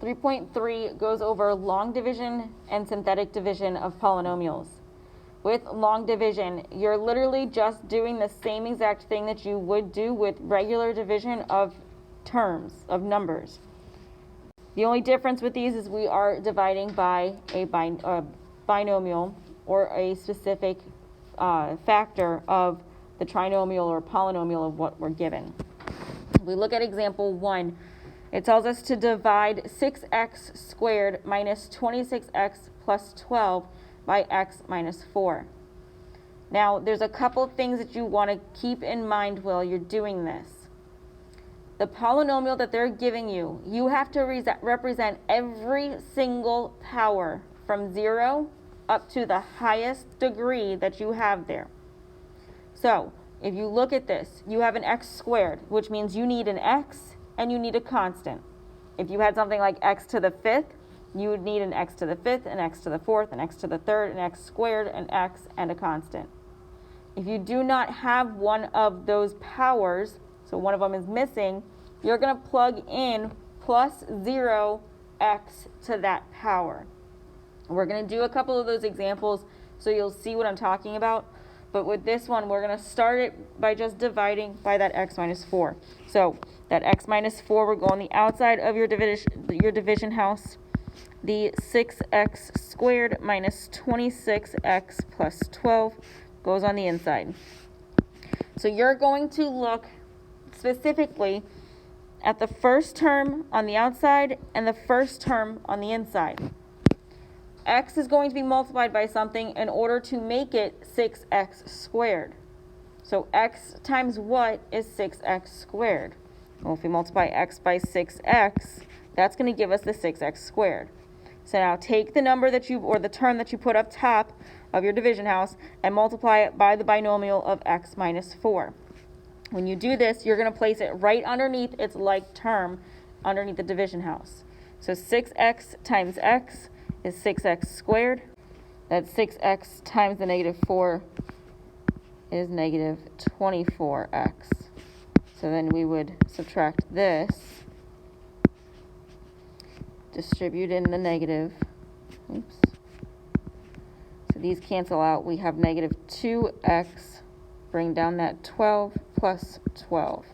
3.3 goes over long division and synthetic division of polynomials. With long division, you're literally just doing the same exact thing that you would do with regular division of terms, of numbers. The only difference with these is we are dividing by a binomial or a specific factor of the trinomial or polynomial of what we're given. We look at example 1. It tells us to divide 6x squared minus 26x plus 12 by x minus 4. Now, there's a couple things that you want to keep in mind while you're doing this. The polynomial that they're giving you, you have to represent every single power from 0 up to the highest degree that you have there. So, if you look at this, you have an x squared, which means you need an x and you need a constant. If you had something like x to the 5th, you would need an x to the 5th, an x to the 4th, an x to the 3rd, an x squared, an x, and a constant. If you do not have one of those powers, so one of them is missing, you're going to plug in plus 0x to that power. We're going to do a couple of those examples so you'll see what I'm talking about. But with this one, we're going to start it by just dividing by that x minus 4. So that x minus 4 will go on the outside of your division house. The 6x squared minus 26x plus 12 goes on the inside. So you're going to look specifically at the first term on the outside and the first term on the inside. X is going to be multiplied by something in order to make it 6x squared. So x times what is 6x squared? Well, if we multiply x by 6x, that's going to give us the 6x squared. So now take the number that or the term that you put up top of your division house and multiply it by the binomial of x minus 4. When you do this, you're going to place it right underneath its like term underneath the division house. So 6x times x is 6x squared. That's 6x times the negative 4 is negative 24x. So then we would subtract this, distribute in the negative. Oops. So these cancel out. We have negative 2x, bring down that 12 plus 12.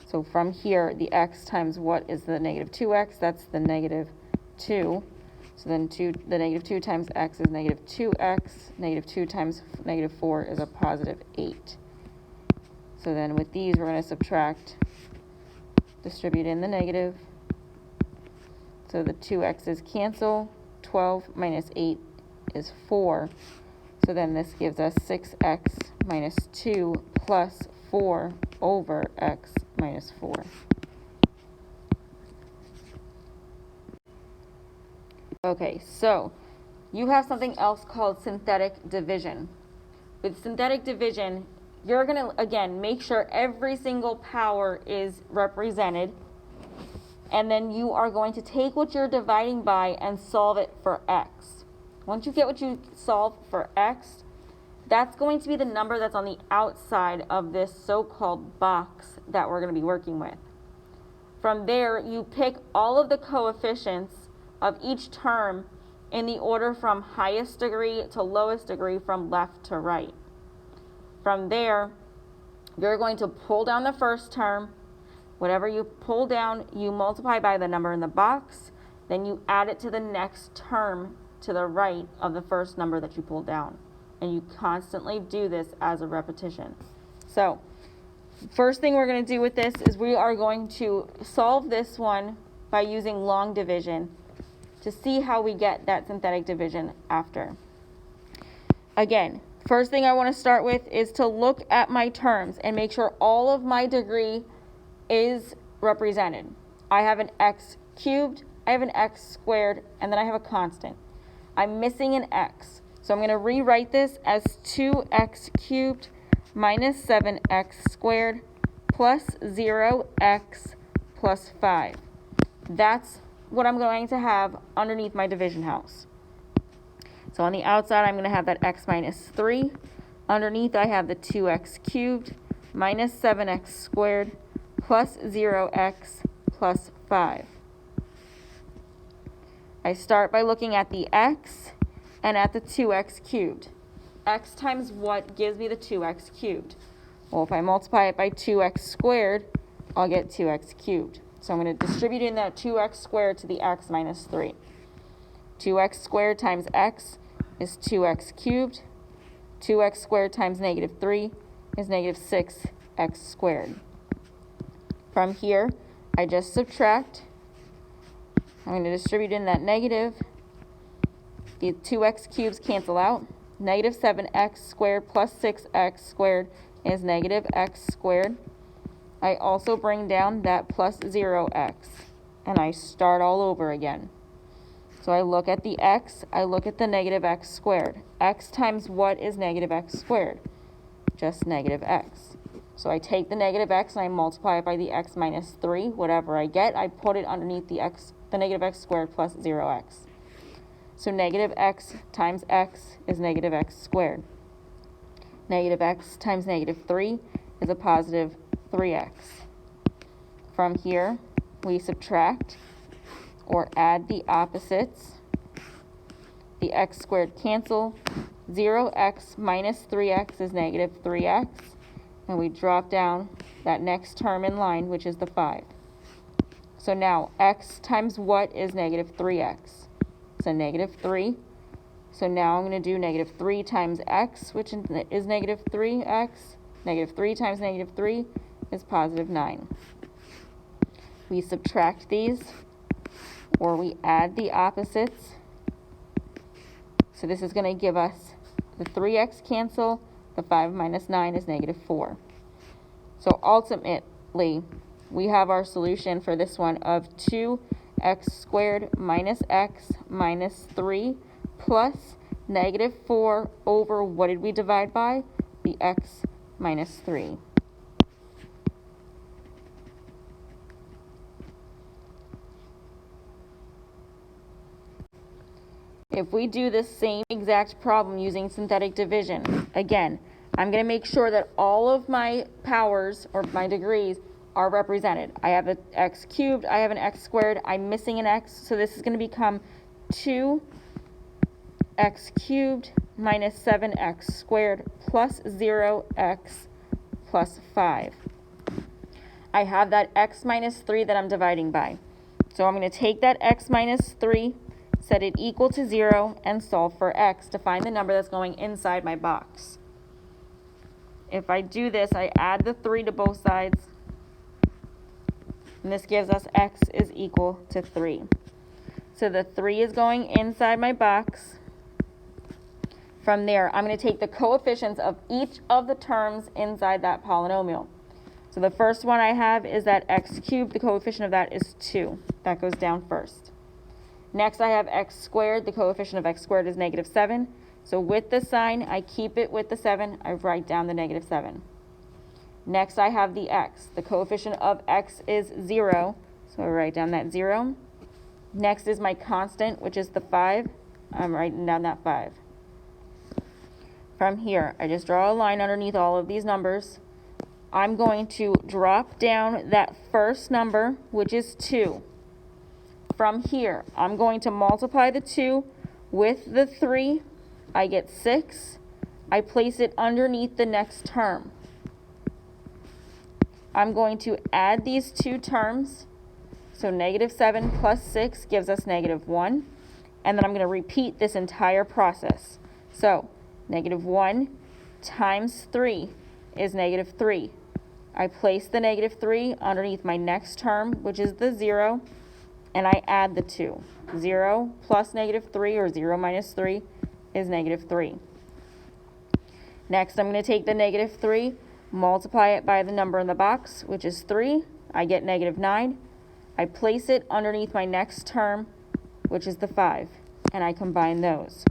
So from here, the x times what is the negative 2x? That's the negative 2. So then the negative 2 times x is negative 2x. Negative 2 times negative 4 is a positive 8. So then with these, we're going to subtract, distribute in the negative. So the 2x's cancel. 12 minus 8 is 4. So then this gives us 6x minus 2 plus 4 over x minus 4. Okay, so you have something else called synthetic division. With synthetic division, you're going to, again, make sure every single power is represented. And then you are going to take what you're dividing by and solve it for x. Once you get what you solve for x, that's going to be the number that's on the outside of this so-called box that we're going to be working with. From there, you pick all of the coefficients of each term in the order from highest degree to lowest degree from left to right. From there, you're going to pull down the first term. Whatever you pull down, you multiply by the number in the box, then you add it to the next term to the right of the first number that you pulled down. And you constantly do this as a repetition. So, first thing we're going to do with this is we are going to solve this one by using long division to see how we get that synthetic division after. Again, first thing I want to start with is to look at my terms and make sure all of my degree is represented. I have an x cubed, I have an x squared, and then I have a constant. I'm missing an x. So I'm going to rewrite this as 2x cubed minus 7x squared plus 0x plus 5. That's what I'm going to have underneath my division house. So on the outside, I'm going to have that x minus 3. Underneath, I have the 2x cubed minus 7x squared plus 0x plus 5. I start by looking at the x and at the 2x cubed. X times what gives me the 2x cubed? Well, if I multiply it by 2x squared, I'll get 2x cubed. So I'm going to distribute in that 2x squared to the x minus 3. 2x squared times x is 2x cubed. 2x squared times negative 3 is negative 6x squared. From here, I just subtract. I'm going to distribute in that negative. The 2x cubes cancel out. Negative 7x squared plus 6x squared is negative x squared. I also bring down that plus 0x, and I start all over again. So I look at the x, I look at the negative x squared. X times what is negative x squared? Just negative x. So I take the negative x and I multiply it by the x minus 3. Whatever I get, I put it underneath the negative x squared plus 0x. So negative x times x is negative x squared. Negative x times negative 3 is a positive 3x. From here, we subtract or add the opposites. The x squared cancel. 0x minus 3x is negative 3x. And we drop down that next term in line, which is the 5. So now, x times what is negative 3x? So negative 3. So now I'm going to do negative 3 times x, which is negative 3x. Negative 3 times negative 3 is positive 9. We subtract these, or we add the opposites. So this is going to give us the 3x cancel. The 5 minus 9 is negative 4. So ultimately, we have our solution for this one of 2x squared minus x minus 3 plus negative 4 over, what did we divide by? The x minus 3. If we do the same exact problem using synthetic division, again, I'm going to make sure that all of my powers or my degrees are represented. I have an x cubed, I have an x squared, I'm missing an x, so this is going to become 2x cubed minus 7x squared plus 0x plus 5. I have that x minus 3 that I'm dividing by. So I'm going to take that x minus 3, set it equal to 0, and solve for x to find the number that's going inside my box. If I do this, I add the 3 to both sides, and this gives us x is equal to 3. So the 3 is going inside my box. From there, I'm going to take the coefficients of each of the terms inside that polynomial. So the first one I have is that x cubed. The coefficient of that is 2. That goes down first. Next, I have x squared. The coefficient of x squared is negative 7. So with the sign, I keep it with the 7. I write down the negative 7. Next, I have the x. The coefficient of x is 0. So I write down that 0. Next is my constant, which is the 5. I'm writing down that 5. From here, I just draw a line underneath all of these numbers. I'm going to drop down that first number, which is 2. From here, I'm going to multiply the 2 with the 3. I get 6. I place it underneath the next term. I'm going to add these two terms. So negative 7 plus 6 gives us negative 1. And then I'm going to repeat this entire process. So negative 1 times 3 is negative 3. I place the negative 3 underneath my next term, which is the 0, and I add the 2. 0 plus negative 3, or 0 minus 3, is negative 3. Next, I'm going to take the negative 3, multiply it by the number in the box, which is 3. I get negative 9. I place it underneath my next term, which is the 5, and I combine those.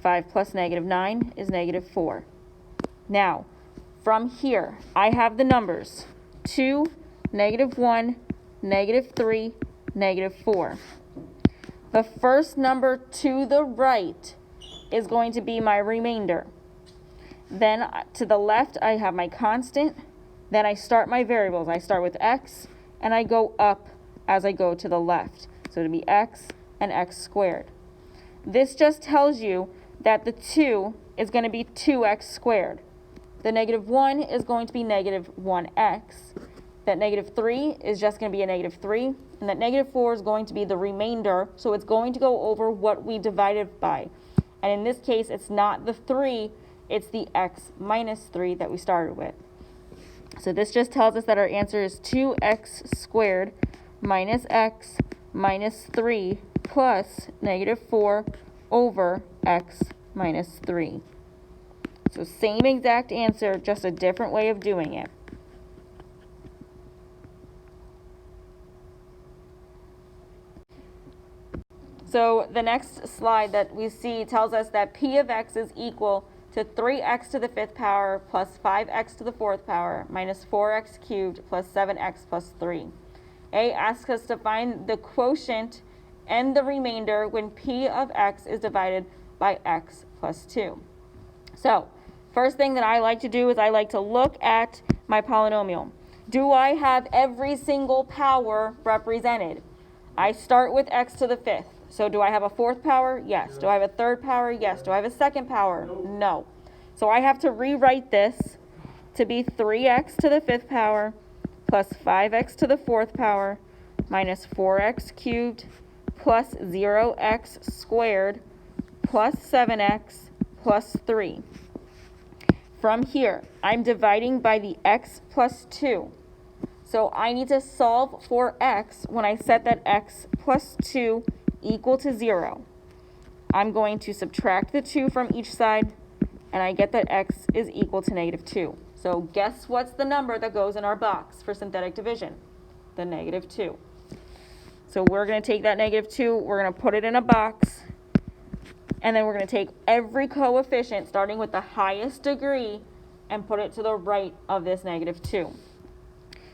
5 plus negative 9 is negative 4. Now, from here, I have the numbers 2, negative 1, negative 3, negative 4. The first number to the right is going to be my remainder. Then to the left, I have my constant. Then I start my variables. I start with x, and I go up as I go to the left. So it'll be x and x squared. This just tells you that the 2 is going to be 2x squared. The negative 1 is going to be negative 1x. That negative 3 is just going to be a negative 3. And that negative 4 is going to be the remainder, so it's going to go over what we divided by. And in this case, it's not the 3, it's the x minus 3 that we started with. So this just tells us that our answer is 2x squared minus x minus 3 plus negative 4 over x minus 3. So same exact answer, just a different way of doing it. So the next slide that we see tells us that p of x is equal to 3x to the 5th power plus 5x to the 4th power minus 4x cubed plus 7x plus 3. A asks us to find the quotient and the remainder when p of x is divided by x plus 2. So first thing that I like to do is I like to look at my polynomial. Do I have every single power represented? I start with x to the 5th. So do I have a 4th power? Yes. Do I have a 3rd power? Yes. Do I have a 2nd power? No. So I have to rewrite this to be 3x to the 5th power plus 5x to the 4th power minus 4x cubed plus 0x squared plus 7x plus 3. From here, I'm dividing by the x plus 2. So I need to solve for x when I set that x plus 2 equal to 0. I'm going to subtract the 2 from each side, and I get that x is equal to negative 2. So guess what's the number that goes in our box for synthetic division? The negative 2. So we're going to take that negative 2, we're going to put it in a box, and then we're going to take every coefficient starting with the highest degree and put it to the right of this negative 2.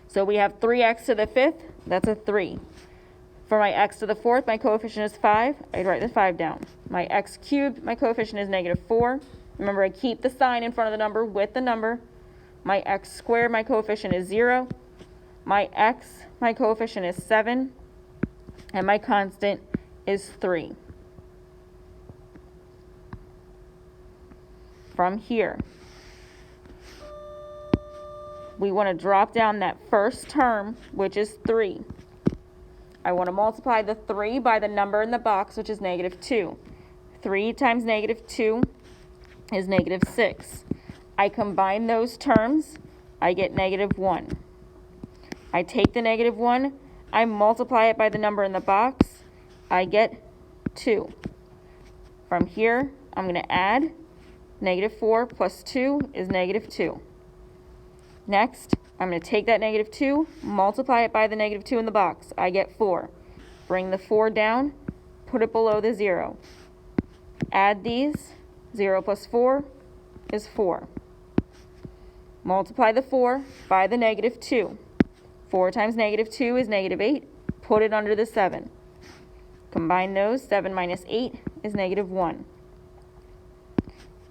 So we have 3x to the 5th, that's a 3. For my x to the 4th, my coefficient is 5. I'd write the 5 down. My x cubed, my coefficient is negative 4. Remember, I keep the sign in front of the number with the number. My x squared, my coefficient is 0. My x, my coefficient is 7. And my constant is 3. From here, we want to drop down that first term, which is 3. I want to multiply the 3 by the number in the box, which is negative 2. 3 times negative 2 is negative 6. I combine those terms, I get negative 1. I take the negative 1, I multiply it by the number in the box, I get 2. From here, I'm going to add negative 4 plus 2 is negative 2. Next, I'm going to take that negative 2, multiply it by the negative 2 in the box. I get 4. Bring the 4 down, put it below the 0. Add these. 0 plus 4 is 4. Multiply the 4 by the negative 2. 4 times negative 2 is negative 8. Put it under the 7. Combine those. 7 minus 8 is negative 1.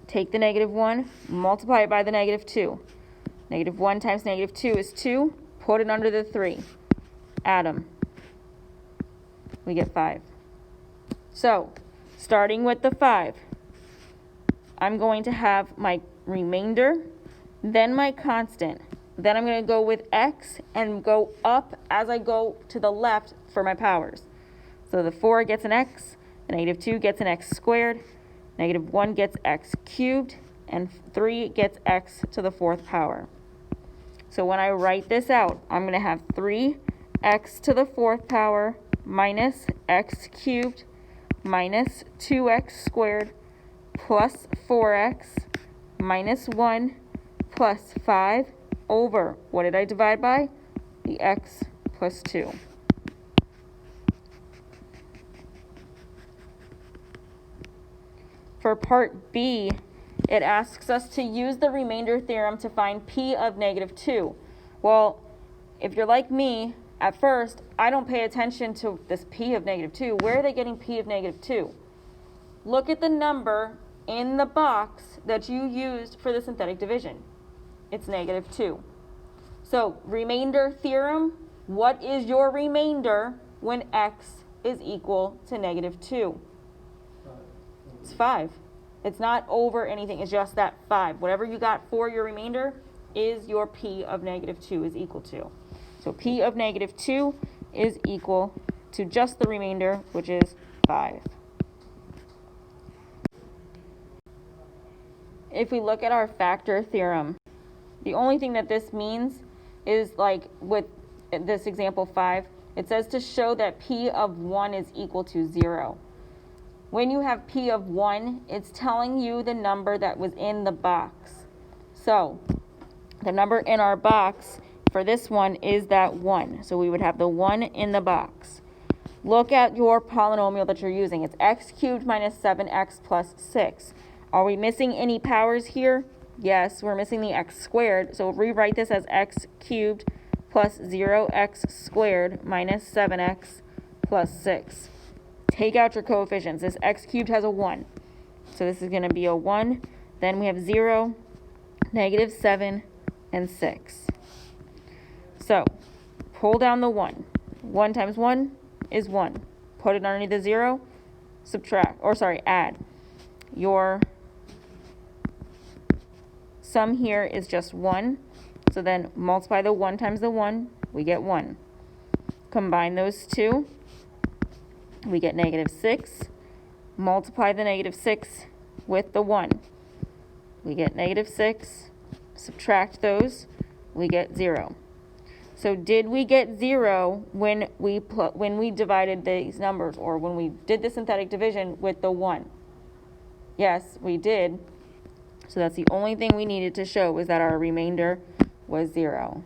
Take the negative 1, multiply it by the negative 2. Negative 1 times negative 2 is 2. Put it under the 3. Add them. We get 5. So, starting with the 5, I'm going to have my remainder, then my constant. Then I'm going to go with x and go up as I go to the left for my powers. So the 4 gets an x, the negative 2 gets an x squared, negative 1 gets x cubed, and 3 gets x to the 4th power. So when I write this out, I'm going to have 3x to the 4th power minus x cubed minus 2x squared plus 4x minus 1 plus 5 over, what did I divide by? The x plus 2. For part B, it asks us to use the remainder theorem to find p of negative 2. Well, if you're like me, at first, I don't pay attention to this p of negative 2. Where are they getting p of negative 2? Look at the number in the box that you used for the synthetic division. It's negative 2. So, remainder theorem, what is your remainder when x is equal to negative 2? It's 5. It's not over anything. It's just that 5. Whatever you got for your remainder is your p of negative 2 is equal to. So p of negative 2 is equal to just the remainder, which is 5. If we look at our factor theorem, the only thing that this means is, like with this example 5, it says to show that p of 1 is equal to 0. When you have p of 1, it's telling you the number that was in the box. So the number in our box for this one is that 1. So we would have the 1 in the box. Look at your polynomial that you're using. It's x cubed minus 7x plus 6. Are we missing any powers here? Yes, we're missing the x squared. So rewrite this as x cubed plus 0x squared minus 7x plus 6. Take out your coefficients. This x cubed has a 1. So this is going to be a 1. Then we have 0, negative 7, and 6. So pull down the 1. 1 times 1 is 1. Put it underneath the 0, add. Your sum here is just 1. So then multiply the 1 times the 1, we get 1. Combine those two, we get negative 6. Multiply the negative 6 with the 1. We get negative 6. Subtract those, we get 0. So did we get 0 when we divided these numbers, or when we did the synthetic division with the 1? Yes, we did. So that's the only thing we needed to show, was that our remainder was 0.